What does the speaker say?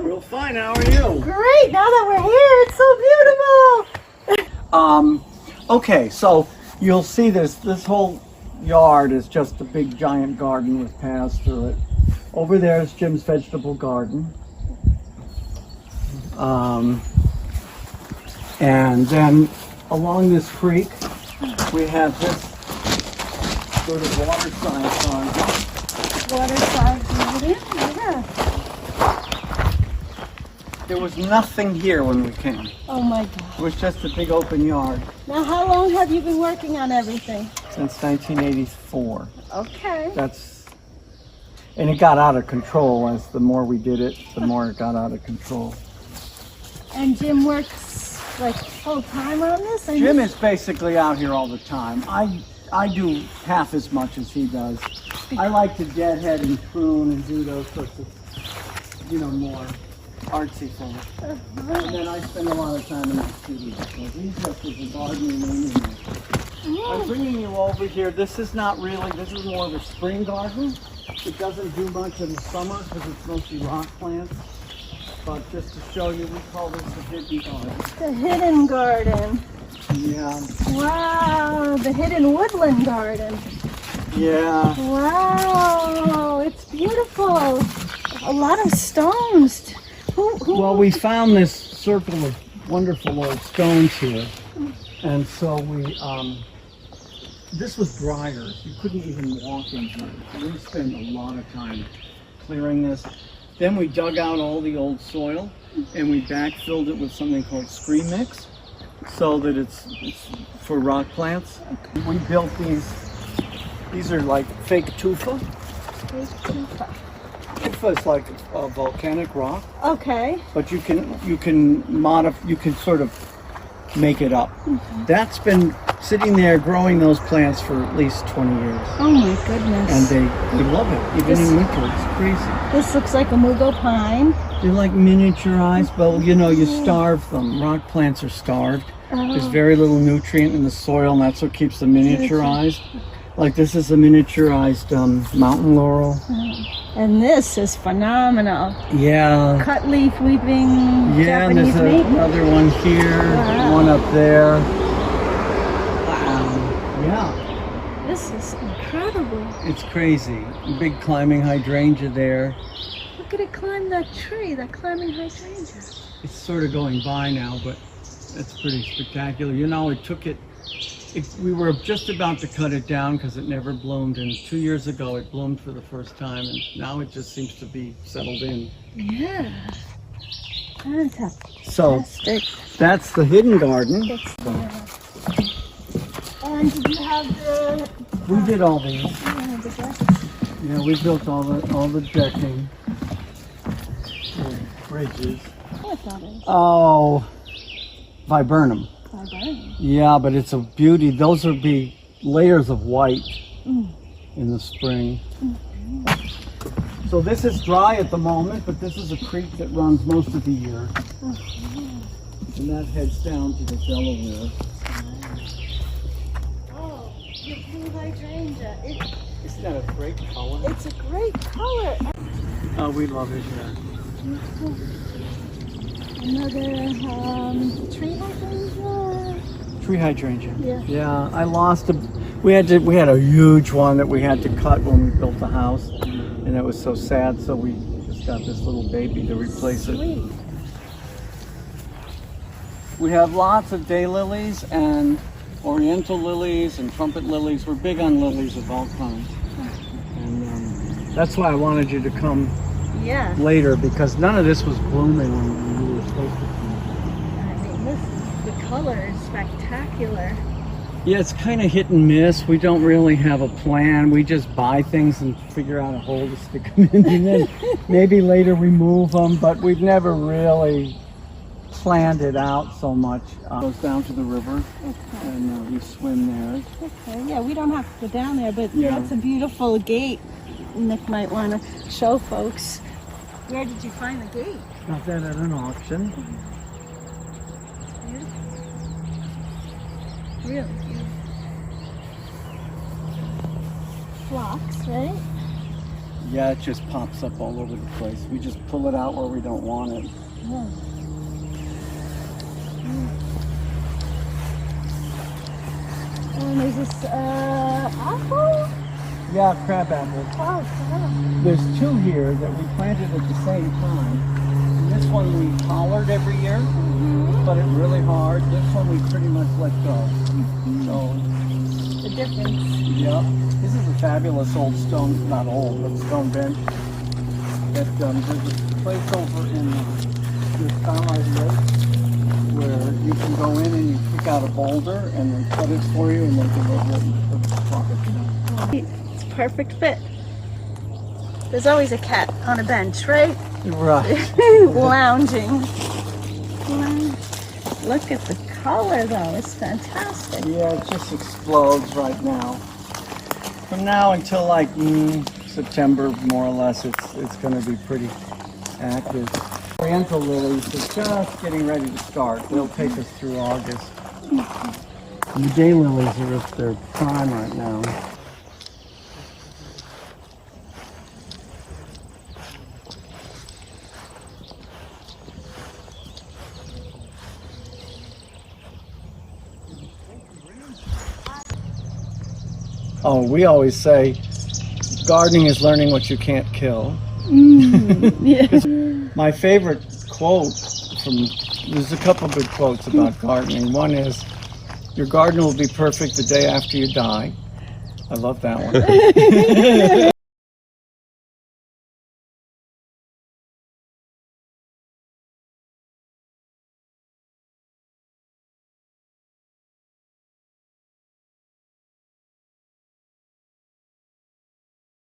Real fine. How are you? Great. Now that we're here, it's so beautiful. Okay, so you'll see this whole yard is just a big giant garden with paths through it. Over there is Jim's vegetable garden. And then along this creek, we have this sort of waterside garden. Waterside garden, yeah. There was nothing here when we came. Oh my God. It was just a big open yard. Now, how long have you been working on everything? Since 1984. Okay. And it got out of control. As the more we did it, the more it got out of control. And Jim works like full time on this? Jim is basically out here all the time. I do half as much as he does. I like to deadhead and prune and do those sorts of, more artsy things. And then I spend a lot of time in the studio. So he's just as a gardening anyway. I'm bringing you over here. This is more of a spring garden. It doesn't do much in the summer because it's mostly rock plants. But just to show you, we call this the hidden garden. The hidden garden. Yeah. Wow, the hidden woodland garden. Yeah. Wow, it's beautiful. A lot of stones. Well, we found this circle of wonderful old stones here. And so this was briars. You couldn't even walk into it. We spent a lot of time clearing this. Then we dug out all the old soil and we backfilled it with something called screen mix so that it's for rock plants. We built these are like fake tufa. Tufa is like a volcanic rock. Okay. But you can sort of make it up. That's been sitting there growing those plants for at least 20 years. Oh my goodness. And they love it, even in winter. It's crazy. This looks like a mugo pine. They're like miniaturized, but you starve them. Rock plants are starved. There's very little nutrient in the soil, and that's what keeps them miniaturized. Like this is a miniaturized mountain laurel. And this is phenomenal. Yeah. Cut leaf weeping Yeah, and Japanese there's meat. another one here, one up there. Yeah. This is incredible. It's crazy. Big climbing hydrangea there. Look at it climb that tree, that climbing hydrangea. It's sort of going by now, but it's pretty spectacular. We were just about to cut it down because it never bloomed, and 2 years ago it bloomed for the first time, and now it just seems to be settled in. Yeah. Fantastic. So that's the hidden garden. And did you have the... We did all these. the deck? Yeah, we built all the decking. Bridges. What's that is? Oh, viburnum. Viburnum. Yeah, but it's a beauty. Those would be layers of white in the spring. So this is dry at the moment, but this is a creek that runs most of the year. And that heads down to the Delaware. Oh, your blue hydrangea. Isn't that a great color? It's a great color. Oh, we love it here. Another tree hydrangea. Tree hydrangea. Yeah. Yeah, I lost we had a huge one that we had to cut when we built the house, and it was so sad. So we just got this little baby to replace it. Sweet. We have lots of daylilies and oriental lilies and trumpet lilies. We're big on lilies of all kinds, and that's why I wanted you to come later, because none of this was blooming when we were supposed to come. I mean, the color is spectacular. Yeah, it's kind of hit and miss. We don't really have a plan. We just buy things and figure out a hole to stick them in, and then maybe later we move them, but we've never really planned it out so much. It goes down to the river, and we swim there. Okay, yeah, we don't have to go down there, but that's a beautiful gate. Nick might want to show folks. Where did you find the gate? Got that at an auction. Beautiful. Really beautiful. Phlox, right? Yeah, it just pops up all over the place. We just pull it out where we don't want it. Oh. And there's this apple? Yeah, crab apple. Oh, wow. There's two here that we planted at the same time. And this one we collared every year, but it's really hard. This one we pretty much let go. So, The difference. yeah. This is a fabulous old stone, not old, but stone bench. That, there's a place over in the Starlight Lake where you can go in and you pick out a boulder and then cut it for you and they deliver it and put the pocket down. It's a perfect fit. There's always a cat on a bench, right? Right. Lounging. Look at the color though, it's fantastic. Yeah, it just explodes right now. From now until like September, more or less, it's going to be pretty active. Oriental lilies are just getting ready to start. They'll take us through August. The daylilies are at their prime right now. Oh, we always say gardening is learning what you can't kill. Yeah. My favorite quote there's a couple good quotes about gardening. One is, your garden will be perfect the day after you die. I love that one.